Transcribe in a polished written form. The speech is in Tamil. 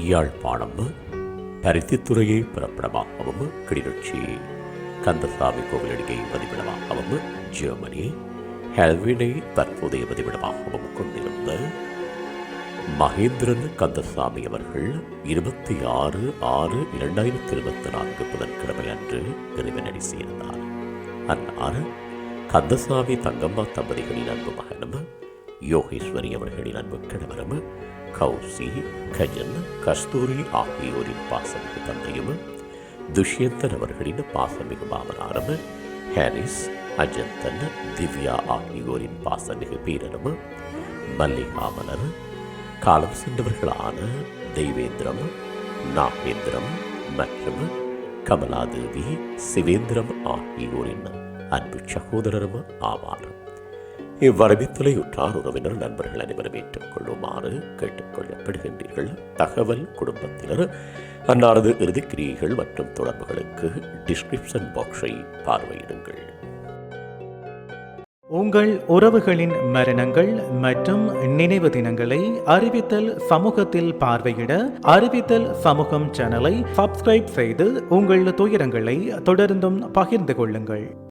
யாழ்ப்பாணம் பருத்தித்துறையை பிறப்பிடமாகவும் கிளிநொச்சி கந்தசாமி கோவிலடியை வதிவிடமாகவும் ஜெர்மனி ஹெல்வினை தற்போதைய வதிவிடமாகவும் கொண்டிருந்த மகேந்திரன் கந்தசாமி அவர்கள் 26/6/2024 புதன்கிழமை அன்று இறைவனடி சேர்ந்தார். அன்னார் கந்தசாமி தங்கம்மா தம்பதிகளின் அன்பு மகனும் யோகேஸ்வரி அவர்களின் அன்பு கணவரும் கௌசி கஜன் கஸ்தூரி ஆகியோரின் பாசமிகு தந்தையும் துஷ்யந்தன் அவர்களின் பாசமிகு மாமனாரும் ஹாரிஸ் அஜந்தன் திவ்யா ஆகியோரின் பாசமிகு பேரனும் மல்லிகாமலர் காலம் சென்றவர்களான தெய்வேந்திரம் நாகேந்திரம் மற்றும் கமலாதேவி சிவேந்திரம் ஆகியோரின் அன்பு சகோதரரும் ஆவார். இவ்வரவித்தலையுற்றார் உறவினர் நண்பர்கள் அனைவரும் ஏற்றுக்கொள்ளுமாறு கேட்டுக்கொள்ளப்படுகின்றீர்கள். தகவல் குடும்பத்தினர் அன்னாரது இறுதிக்கிரியைகள் மற்றும் தொடர்புகளுக்கு டிஸ்கிரிப்ஷன் பாக்ஸை பார்வையிடுங்கள். உங்கள் உறவுகளின் மரணங்கள் மற்றும் நினைவு தினங்களை அறிவித்தல் சமூகத்தில் பார்வையிட அறிவித்தல் சமூகம் சேனலை சப்ஸ்கிரைப் செய்து உங்கள் துயரங்களை தொடர்ந்தும் பகிர்ந்து கொள்ளுங்கள்.